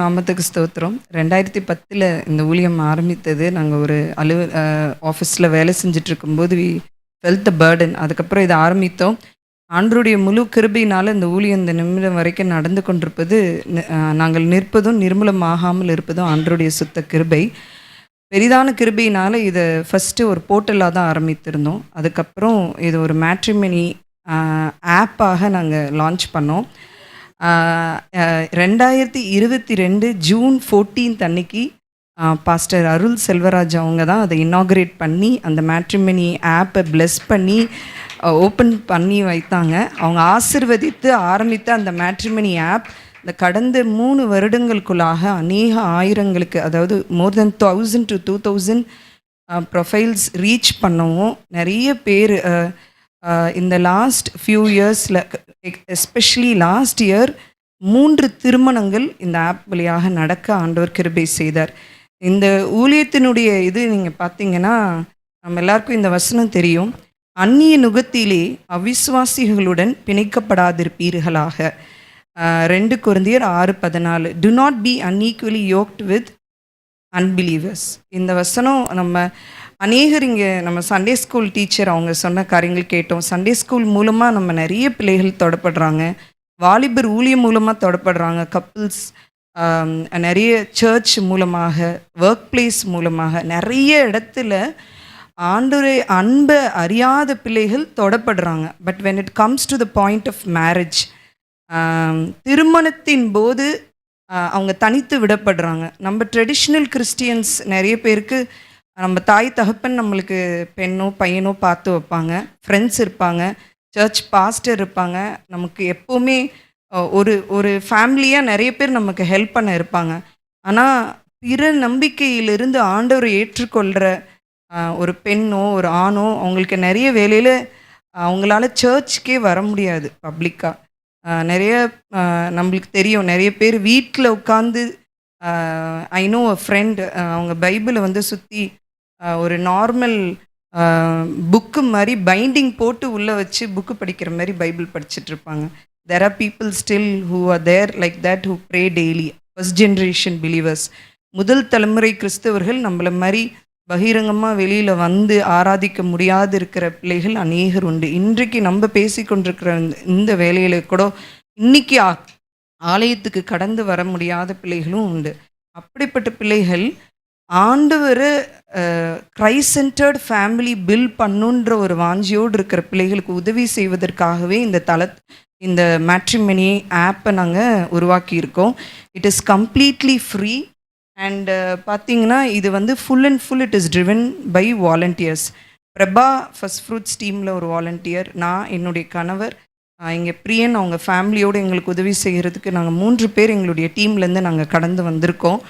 நாமத்துக்கு ஸ்தோத்திரம். 2010 இந்த ஊழியம் ஆரம்பித்தது. நாங்க ஒரு ஆஃபீஸில வேலை செஞ்சுட்ருக்கும்போது ஃபெல்ட் த பர்டன். அதுக்கப்புறம் இத ஆரம்பித்தோம். ஆண்டவருடைய முழு கிருபையினால இந்த ஊழியம் இந்த நிமிடம் வரைக்கும் நடந்து கொண்டிருப்பது, நாங்கள் நிற்பதும் நிர்மூலமாகாமல் இருப்பதும் ஆண்டவருடைய சுத்த கிருபை. பெரிதான கிருபையினால இத ஃபர்ஸ்ட்டு ஒரு போர்ட்டலா தான் ஆரம்பித்திருந்தோம். அதுக்கப்புறம் இது ஒரு மேட்ரிமனி ஆப்பாக நாங்க லான்ச் பண்ணோம். 2022 ஜூன் 14 அன்னைக்கு பாஸ்டர் அருள் செல்வராஜ் அவங்க தான் அதை இனாகுரேட் பண்ணி அந்த மேட்ரிமனி ஆப்பை பிளெஸ் பண்ணி ஓப்பன் பண்ணி வைத்தாங்க. அவங்க ஆசிர்வதித்து ஆரம்பித்த அந்த மேட்ரிமனி ஆப் இந்த கடந்த 3 வருடங்களுக்குள்ளாக அநேக ஆயிரங்களுக்கு, அதாவது மோர் தென் 1000 to 2000 ப்ரொஃபைல்ஸ் ரீச் பண்ணவும், நிறைய பேர் இந்த லாஸ்ட் ஃபியூ இயர்ஸில், எஸ்பெஷலி லாஸ்ட் இயர் 3 திருமணங்கள் இந்த ஆப் வழியாக நடக்க ஆண்டவர் கிருபை செய்தார். இந்த ஊழியத்தினுடைய இது நீங்கள் பார்த்தீங்கன்னா, நம்ம எல்லாருக்கும் இந்த வசனம் தெரியும். அந்நிய நுகத்திலே அவிசுவாசிகளுடன் பிணைக்கப்படாதிருப்பீர்களாக. 2 கொரிந்தியர் 6:14. To not be unequally yoked with unbelievers. இந்த வசனம் நம்ம அநேகர் இங்கே நம்ம சண்டே ஸ்கூல் டீச்சர் அவங்க சொன்ன காரியங்கள் கேட்டோம். சண்டே ஸ்கூல் மூலமாக நம்ம நிறைய பிள்ளைகள் தொடப்படுறாங்க. வாலிபர் ஊழியம் மூலமாக தொடப்படுறாங்க. கப்புள்ஸ் நிறைய சர்ச் மூலமாக, ஒர்க் பிளேஸ் மூலமாக, நிறைய இடத்துல ஆண்டவரை அன்பை அறியாத பிள்ளைகள் தொடப்படுறாங்க. But when it comes to the point of marriage, திருமணத்தின் போது அவங்க தனித்து விடப்படுறாங்க. நம்ம ட்ரெடிஷ்னல் கிறிஸ்டியன்ஸ் நிறைய பேருக்கு நம்ம தாய் தகப்பன் நம்மளுக்கு பெண்ணோ பையனோ பார்த்து வைப்பாங்க, ஃப்ரெண்ட்ஸ் இருப்பாங்க, சர்ச் பாஸ்டர் இருப்பாங்க, நமக்கு எப்போவுமே ஒரு ஒரு ஃபேமிலியாக நிறைய பேர் நமக்கு ஹெல்ப் பண்ண இருப்பாங்க. ஆனால் பிற நம்பிக்கையிலிருந்து ஆண்டவரை ஏற்றுக்கொள்கிற ஒரு பெண்ணோ ஒரு ஆணோ அவங்களுக்கு நிறைய வேலையில் அவங்களால சர்ச்சுக்கே வர முடியாது பப்ளிக்காக. நிறைய நம்மளுக்கு தெரியும், நிறைய பேர் வீட்டில் உட்காந்து, ஐ நோ அ ஃப்ரெண்ட், அவங்க பைபிளை வந்து சுற்றி ஒரு நார்மல் புக்கு மாதிரி பைண்டிங் போட்டு உள்ளே வச்சு புக்கு படிக்கிற மாதிரி பைபிள் படிச்சுட்டு இருப்பாங்க. There are people still who are there like that, who pray daily. First generation believers, முதல் தலைமுறை கிறிஸ்தவர்கள் நம்மளை மாதிரி பகிரங்கமாக வெளியில் வந்து ஆராதிக்க முடியாது இருக்கிற பிள்ளைகள் அநேகர் உண்டு. இன்றைக்கு நம்ம பேசி கொண்டிருக்கிற இந்த வேலையில் கூட இன்னைக்கு ஆலயத்துக்கு கடந்து வர முடியாத பிள்ளைகளும் உண்டு. அப்படிப்பட்ட பிள்ளைகள் ஆண்டவர் கிரைஸ்ட் சென்டர்ட் ஃபேமிலி பில்ட் பண்ணுன்ற ஒரு வாஞ்சியோடு இருக்கிற பிள்ளைகளுக்கு உதவி செய்வதற்காகவே இந்த மேட்ரிமனி ஆப்பை நாங்கள் உருவாக்கியிருக்கோம். It is completely free. And பார்த்தீங்கன்னா இது வந்து full and full it is driven by volunteers. Prabha first fruits டீமில் ஒரு வாலண்டியர், நான், என்னுடைய கணவர், இங்கே பிரியன், அவங்க ஃபேமிலியோடு எங்களுக்கு உதவி செய்கிறதுக்கு நாங்கள் 3 பேர் எங்களுடைய டீம்லேருந்து நாங்கள் கடந்து வந்திருக்கோம்.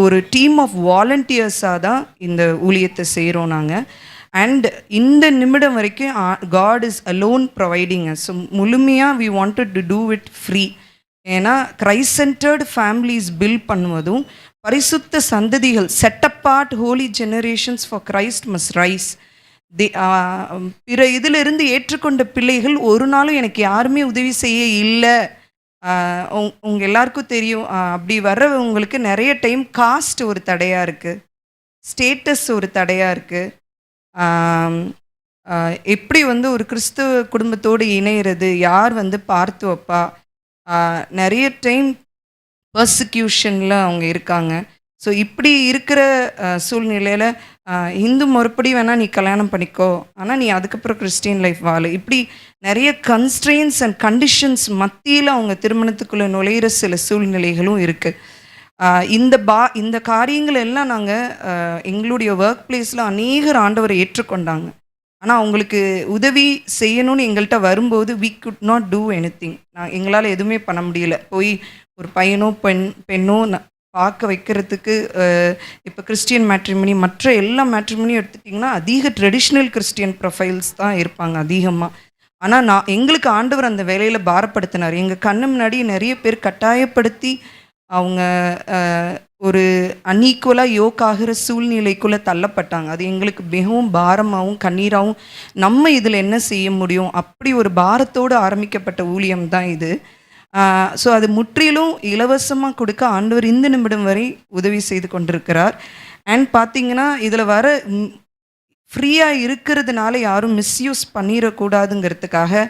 ஒரு டீம் ஆஃப் வாலண்டியர்ஸாக தான் இந்த ஊழியத்தை செய்கிறோம் நாங்கள். அண்ட் இந்த நிமிடம் வரைக்கும் God is alone providing us. So முழுமையாக we wanted to do it free. ஏன்னா கிரைஸ்ட் சென்டர்டு ஃபேமிலிஸ் பில்ட் பண்ணுவதும், பரிசுத்த சந்ததிகள், set apart holy generations for Christ must rise. பிற இதிலிருந்து ஏற்றுக்கொண்ட பிள்ளைகள் ஒரு நாளும் எனக்கு யாருமே உதவி செய்ய இல்லை. உங்கள் எல்லாருக்கும் தெரியும், அப்படி வர்றவங்களுக்கு நிறைய டைம் காஸ்ட் ஒரு தடையாக இருக்குது, ஸ்டேட்டஸ் ஒரு தடையாக இருக்குது. எப்படி வந்து ஒரு கிறிஸ்துவ குடும்பத்தோடு இணையிறது, யார் வந்து பார்த்து வைப்பா, நிறைய டைம் பர்சிக்யூஷனில் அவங்க இருக்காங்க. ஸோ இப்படி இருக்கிற சூழ்நிலையில் இந்து முறைப்படி வேணால் நீ கல்யாணம் பண்ணிக்கோ, ஆனால் நீ அதுக்கப்புறம் கிறிஸ்டியன் லைஃப் வாழு, இப்படி நிறைய கன்ஸ்ட்ரெயின்ஸ் அண்ட் கண்டிஷன்ஸ் மத்தியில் அவங்க திருமணத்துக்குள்ளே நுழையிற சில சூழ்நிலைகளும் இருக்குது. இந்த காரியங்கள் எல்லாம் நாங்கள் எங்களுடைய ஒர்க் பிளேஸில் அநேகர் ஆண்டவரை ஏற்றுக்கொண்டாங்க. ஆனால் அவங்களுக்கு உதவி செய்யணும்னு எங்கள்கிட்ட வரும்போது we could not do anything. எங்களால் எதுவுமே பண்ண முடியல. போய் ஒரு பையனோ பெண்ணோ பார்க்க வைக்கிறதுக்கு, இப்போ கிறிஸ்டியன் மேட்ரிமனி, மற்ற எல்லா மேட்ரிமனியும் எடுத்துட்டிங்கன்னா அதிக ட்ரெடிஷ்னல் கிறிஸ்டியன் ப்ரொஃபைல்ஸ் தான் இருப்பாங்க அதிகமாக. ஆனால் எங்களுக்கு ஆண்டவர் அந்த வேலையில் பாரப்படுத்தினார். எங்கள் கண்ணு முன்னாடி நிறைய பேர் கட்டாயப்படுத்தி அவங்க ஒரு அன்ஈக்குவலாக யோக்காகிற சூழ்நிலைக்குள்ளே தள்ளப்பட்டாங்க. அது எங்களுக்கு மிகவும் பாரமாகவும் கண்ணீராகவும், நம்ம இதில் என்ன செய்ய முடியும், அப்படி ஒரு பாரத்தோடு ஆரம்பிக்கப்பட்ட ஊழியம் தான் இது. ஸோ அது முற்றிலும் இலவசமாக கொடுக்க ஆண்டவர் இந்த நிமிடம் வரை உதவி செய்து கொண்டிருக்கிறார். அண்ட் பார்த்தீங்கன்னா இதில் வர ஃப்ரீயாக இருக்கிறதுனால யாரும் மிஸ்யூஸ் பண்ணிடக்கூடாதுங்கிறதுக்காக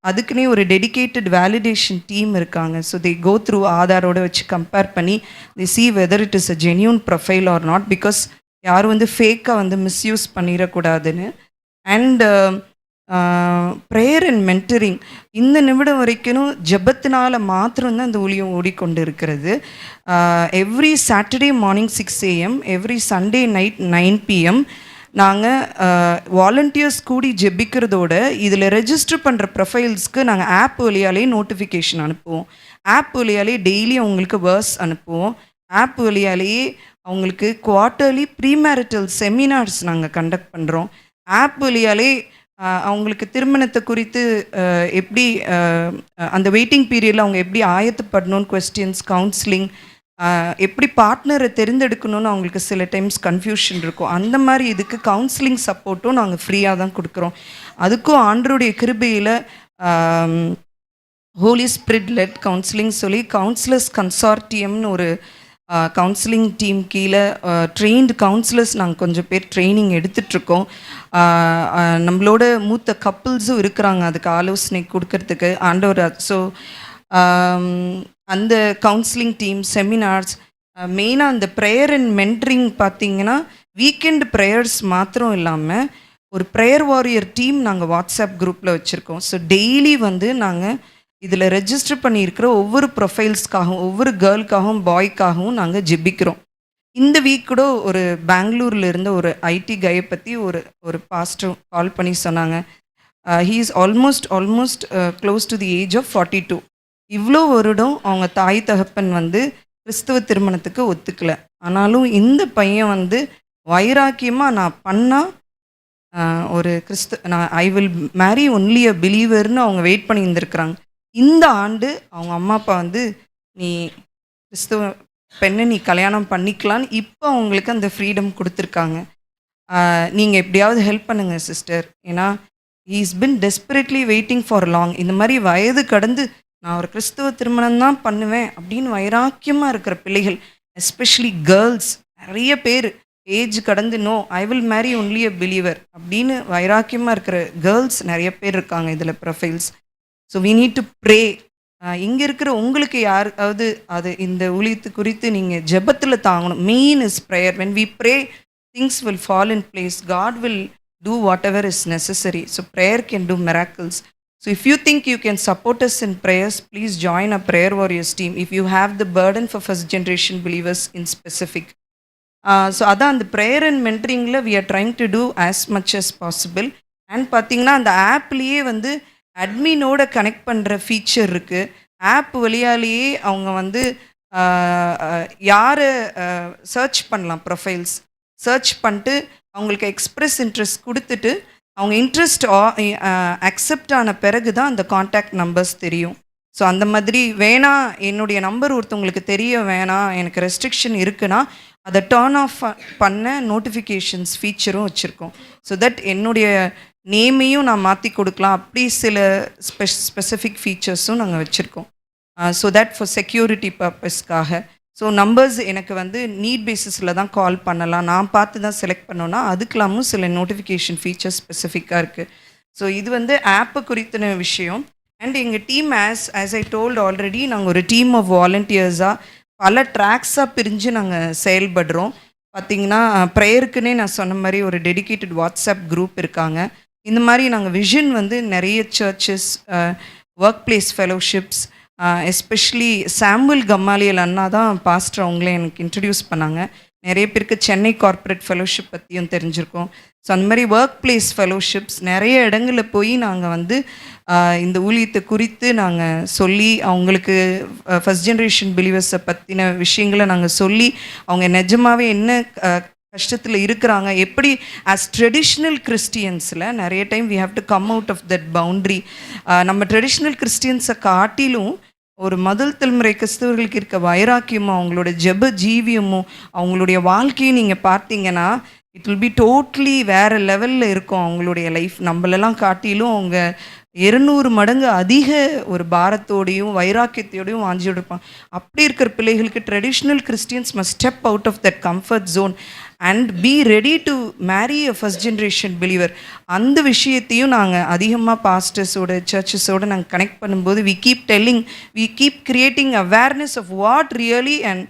அதுக்குன்னே ஒரு டெடிகேட்டட் வேலிடேஷன் டீம் இருக்காங்க. ஸோ தே கோ த்ரூ ஆதாரோட வச்சு கம்பேர் பண்ணி the see whether it is a genuine profile or not, because யாரும் வந்து ஃபேக்காக வந்து மிஸ்யூஸ் பண்ணிடக்கூடாதுன்னு. அண்ட் ப்ரேயர் அண்ட் மென்டரிங் இந்த நிமிடம் வரைக்கும் ஜெபத்தினால மாத்திரம்தான் இந்த ஊழியம் ஓடிக்கொண்டு இருக்கிறது. Every Saturday morning 6 AM, every Sunday night 9 PM நாங்கள் வாலண்டியர்ஸ் கூடி ஜெபிக்கிறதோட இதில் ரெஜிஸ்டர் பண்ணுற ப்ரொஃபைல்ஸ்க்கு நாங்கள் ஆப் வழியாலே நோட்டிஃபிகேஷன் அனுப்புவோம். ஆப் வழியாலே டெய்லி அவங்களுக்கு வேர்ஸ் அனுப்புவோம். ஆப் வழியாலேயே அவங்களுக்கு குவார்ட்டர்லி ப்ரீமேரிட்டல் செமினார்ஸ் நாங்கள் கண்டக்ட் பண்ணுறோம். ஆப் வழியாலே அவங்களுக்கு திருமணத்தை குறித்து எப்படி அந்த வெயிட்டிங் பீரியடில் அவங்க எப்படி ஆயத்தப்படணும்னு கொஸ்டின்ஸ், கவுன்சிலிங், எப்படி பார்ட்னரை தேர்ந்தெடுக்கணும்னு அவங்களுக்கு சில டைம்ஸ் கன்ஃபியூஷன் இருக்கும். அந்த மாதிரி இதுக்கு கவுன்சிலிங் சப்போர்ட்டும் நாங்கள் ஃப்ரீயாக தான் கொடுக்குறோம். அதுக்கும் ஆண்டருடைய கிருபையில் ஹோலி ஸ்பிரிட் லெட் கவுன்சிலிங் சொல்லி கவுன்சிலர்ஸ் கன்சார்டியம்னு ஒரு கவுன்சிலிங் டீம் கீழே ட்ரெயின்டு கவுன்சிலர்ஸ் நாங்கள் கொஞ்சம் பேர் ட்ரைனிங் எடுத்துகிட்ருக்கோம். நம்மளோட மூத்த கப்புள்ஸும் இருக்கிறாங்க அதுக்கு ஆலோசனை கொடுக்கறதுக்கு ஆண்டவர். ஸோ அந்த கவுன்சிலிங் டீம், செமினார்ஸ், மெயினாக அந்த ப்ரேயர் அண்ட் மென்டரிங் பார்த்திங்கன்னா வீக்கெண்ட் ப்ரேயர்ஸ் மாத்திரம் இல்லாமல் ஒரு ப்ரேயர் வாரியர் டீம் நாங்கள் வாட்ஸ்அப் குரூப்பில் வச்சுருக்கோம். ஸோ டெய்லி வந்து நாங்கள் இதில் ரெஜிஸ்டர் பண்ணியிருக்கிற ஒவ்வொரு ப்ரொஃபைல்ஸ்க்காகவும் ஒவ்வொரு கேர்ளுக்காகவும் பாய்க்காகவும் நாங்கள் ஜெபிக்கிறோம். இந்த வீக் கூட ஒரு பெங்களூரில் இருந்த ஒரு ஐடி கையை பற்றி ஒரு பாஸ்டர் கால் பண்ணி சொன்னாங்க. He is almost close to the age of 42. இவ்வளோ வருடம் அவங்க தாய் தகப்பன் வந்து கிறிஸ்துவ திருமணத்துக்கு ஒத்துக்கலை. ஆனாலும் இந்த பையன் வந்து வைராக்கியமாக நான் பண்ணால் ஒரு நான் ஐ வில் மேரி ஒன்லி அ பிலீவர்னு அவங்க வெயிட் பண்ணி இருந்திருக்கிறாங்க. இந்த ஆண்டு அவங்க அம்மா அப்பா வந்து நீ கிறிஸ்துவ பெண்ணை நீ கல்யாணம் பண்ணிக்கலான்னு இப்போ அவங்களுக்கு அந்த ஃப்ரீடம் கொடுத்துருக்காங்க. நீங்கள் எப்படியாவது ஹெல்ப் பண்ணுங்கள் சிஸ்டர், ஏன்னா he is been desperately waiting for long. இந்த மாதிரி வயது கடந்து நான் ஒரு கிறிஸ்துவ திருமணம் தான் பண்ணுவேன் அப்படின்னு வைராக்கியமாக இருக்கிற பிள்ளைகள், எஸ்பெஷலி கேர்ள்ஸ் நிறைய பேர் ஏஜ் கடந்து no I will marry only a believer அப்படின்னு வைராக்கியமாக இருக்கிற கேர்ள்ஸ் நிறைய பேர் இருக்காங்க இதில் profiles. So we need to pray. இங்கே இருக்கிற உங்களுக்கு யாருக்காவது அது இந்த ஊழியத்து குறித்து நீங்கள் ஜெபத்தில் தாங்கணும். Main is prayer. When we pray things will fall in place. God will do whatever is necessary. So prayer can do miracles. So if you think you can support us in prayers, please join a prayer warriors team if you have the burden for first generation believers in specific. So அதான் அந்த prayer and மென்டரிங்கில் we are trying to do as much as possible. And பார்த்திங்கன்னா அந்த ஆப்லேயே வந்து அட்மினோட connect பண்ணுற feature இருக்குது. ஆப் வழியாலேயே அவங்க வந்து யாரை சர்ச் பண்ணலாம், ப்ரொஃபைல்ஸ் சர்ச் பண்ணிட்டு அவங்களுக்கு எக்ஸ்ப்ரெஸ் இன்ட்ரெஸ்ட் கொடுத்துட்டு அவங்க இன்ட்ரெஸ்ட் அக்செப்ட் ஆன பிறகு தான் அந்த காண்டாக்ட் நம்பர்ஸ் தெரியும். ஸோ அந்த மாதிரி வேணாம் என்னுடைய நம்பர் ஒருத்தவங்களுக்கு தெரிய வேணாம், எனக்கு ரெஸ்ட்ரிக்ஷன் இருக்குன்னா அதை டர்ன் ஆஃப் பண்ண நோட்டிஃபிகேஷன்ஸ் ஃபீச்சரும் வச்சுருக்கோம். ஸோ தட் என்னுடைய நேமையும் நான் மாற்றி கொடுக்கலாம். அப்படி சில ஸ்பெசிஃபிக் ஃபீச்சர்ஸும் நாங்கள் வச்சுருக்கோம். ஸோ தட் ஃபார் செக்யூரிட்டி பர்பஸ்க்காக. ஸோ நம்பர்ஸ் எனக்கு வந்து நீட் பேசிஸில் தான் கால் பண்ணலாம், நான் பார்த்து தான் செலக்ட் பண்ணோன்னா அதுக்கெல்லாமும் சில நோட்டிஃபிகேஷன் ஃபீச்சர்ஸ் ஸ்பெசிஃபிக்காக இருக்குது. ஸோ இது வந்து ஆப்பை குறித்தின விஷயம். அண்ட் எங்கள் team as I told already நாங்கள் ஒரு டீம் ஆஃப் வாலண்டியர்ஸாக பல ட்ராக்ஸாக பிரிஞ்சு நாங்கள் செயல்படுறோம். பார்த்திங்கன்னா ப்ரேயருக்குன்னே நான் சொன்ன மாதிரி ஒரு டெடிகேட்டட் வாட்ஸ்அப் குரூப் இருக்காங்க. இந்த மாதிரி நாங்கள் விஷன் வந்து நிறைய churches, work place fellowships, especially Samuel Gamaliel அண்ணா தான் பாஸ்டர் அவங்களே எனக்கு இன்ட்ரடியூஸ் பண்ணாங்க. நிறைய பேருக்கு சென்னை கார்ப்பரேட் ஃபெலோஷிப் பற்றியும் தெரிஞ்சிருக்கோம். ஸோ அந்த மாதிரி ஒர்க் பிளேஸ் ஃபெலோஷிப்ஸ் நிறைய இடங்களில் போய் நாங்கள் வந்து இந்த ஊழியத்தை குறித்து நாங்கள் சொல்லி அவங்களுக்கு ஃபஸ்ட் ஜென்ரேஷன் பிலீவர்ஸை பற்றின விஷயங்களை நாங்கள் சொல்லி அவங்க நிஜமாகவே என்ன கஷ்டத்தில் இருக்கிறாங்க, எப்படி ஆஸ் ட்ரெடிஷ்னல் கிறிஸ்டியன்ஸில் நிறைய time we have to come out of that boundary. நம்ம ட்ரெடிஷ்னல் கிறிஸ்டியன்ஸை காட்டிலும் ஒரு முதல் தலைமுறை கிறிஸ்தவர்களுக்கு இருக்க வைராக்கியமும் அவங்களோட ஜெப ஜீவியமும் அவங்களுடைய வாழ்க்கையும் நீங்கள் பார்த்தீங்கன்னா இட் வில் பி டோட்லி வேறு லெவலில் இருக்கும் அவங்களுடைய லைஃப். நம்மளெல்லாம் காட்டிலும் அவங்க 200 மடங்கு அதிக ஒரு பாரத்தோடையும், வைராக்கியத்தோடையும் வாஞ்சியோட இருப்பாங்க. அப்படி இருக்கிற பிள்ளைகளுக்கு traditional Christians must step out of that comfort zone and be ready to marry a first generation believer. அந்த விஷயத்தையும் நாங்கள் அதிகமாக பாஸ்டர்ஸோட சர்ச்சஸோடு நாங்கள் கனெக்ட் பண்ணும்போது we keep creating awareness of what really and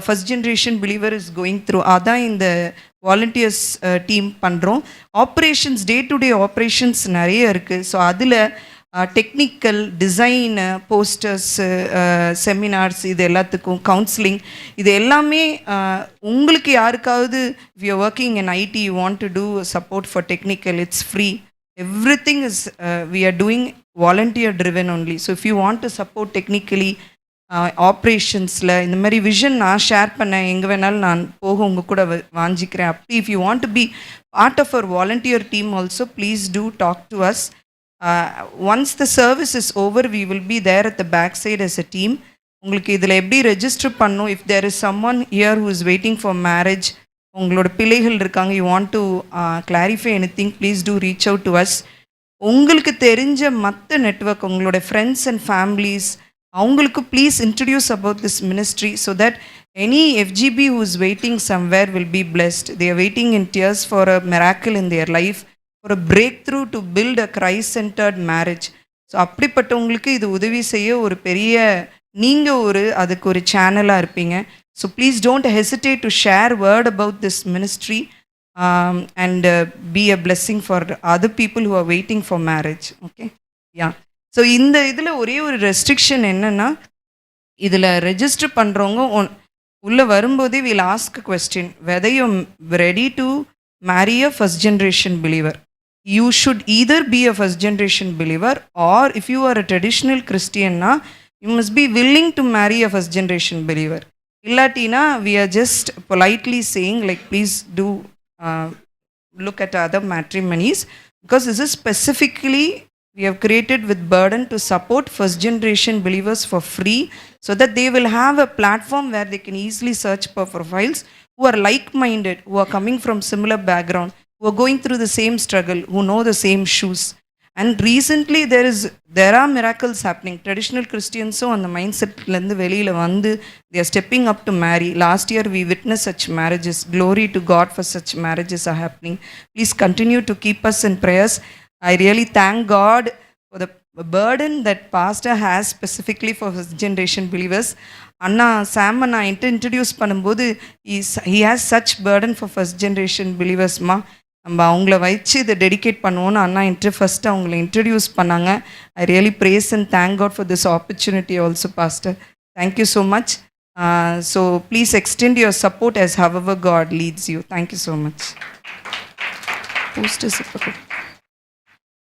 first generation believer is going through. அதான் இந்த வாலண்டியர்ஸ் டீம் பண்ணுறோம். Operations, day to day operations நிறைய இருக்குது. ஸோ அதில் டெக்னிக்கல், டிசைனு, போஸ்டர்ஸு, செமினார்ஸ், இது எல்லாத்துக்கும் கவுன்சிலிங், இது எல்லாமே உங்களுக்கு யாருக்காவது if you are working in IT, you want to do support for technical, it's free. Everything is we are doing volunteer driven only. So if you want to support technically, ஆப்ரேஷன்ஸில் இந்த மாதிரி vision நான் share பண்ணேன், எங்கே வேணாலும் நான் போக உங்கள் கூட வாஞ்சிக்கிறேன். அப்படி if you want to be part of our volunteer team also, please do talk to us. Once the service is over, we will be there at the back side as a team. உங்களுக்கு இதில் எப்படி register பண்ணணும், if there is someone here who is waiting for marriage, உங்களோட பிள்ளைகள் இருக்காங்க, you want to clarify anything, please do reach out to us. உங்களுக்கு தெரிஞ்ச மற்ற நெட்வொர்க், உங்களோட ஃப்ரெண்ட்ஸ் அண்ட் ஃபேமிலிஸ், அவங்களுக்கு please introduce about this ministry so that any FGB who is waiting somewhere will be blessed. They are waiting in tears for a miracle in their life, for a breakthrough to build a Christ-centered marriage. So அப்படிப்பட்டவங்களுக்கு இது உதவி செய்ய ஒரு பெரிய நீங்கள் அதுக்கு ஒரு சேனலாக இருப்பீங்க. So please don't hesitate to share word about this ministry and be a blessing for other people who are waiting for marriage. Okay, yeah. So இந்த இதில் ஒரே ஒரு ரெஸ்ட்ரிக்ஷன் என்னென்னா, இதில் ரெஜிஸ்டர் பண்ணுறவங்க உள்ளே வரும்போதே will ask question whether you ready to marry a first generation believer. You should either be a first generation believer or if you are a traditional கிறிஸ்டியன்னா you must be willing to marry a first generation believer. இல்லாட்டினா we are just politely saying like please do look at other matrimonies, because this is specifically we have created with burden to support first generation believers for free, so that they will have a platform where they can easily search for profiles who are like minded, who are coming from similar background, who are going through the same struggle, who know the same shoes. And recently there are miracles happening. Traditional Christians on the mindset lendu velila vandu they are stepping up to marry. Last year we witnessed such marriages. Glory to God for such marriages are happening. Please continue to keep us in prayers. I really thank God for the burden that pastor has specifically for first generation believers. Anna Sam na introduce பண்ணும்போது he has such burden for first generation believers ma. நம்ம அவங்கள வச்சு இதை dedicate பண்ணுவோன்னு அண்ணா first அவங்கள introduce பண்ணாங்க. I really praise and thank God for this opportunity also pastor. Thank you so much. So please extend your support as however God leads you. Thank you so much.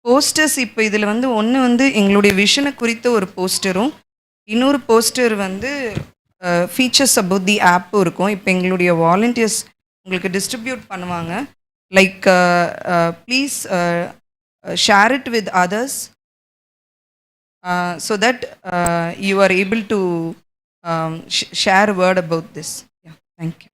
Posters இப்போ இதில் ஒன்று எங்களுடைய விஷனை குறித்த ஒரு போஸ்டரும், இன்னொரு போஸ்டர் ஃபீச்சர்ஸ் அபவுட் தி ஆப்பும் இருக்கும். இப்போ எங்களுடைய வாலண்டியர்ஸ் உங்களுக்கு டிஸ்ட்ரிபியூட் பண்ணுவாங்க. Like please share it with others so that you are able to share a word about this. Yeah, thank you.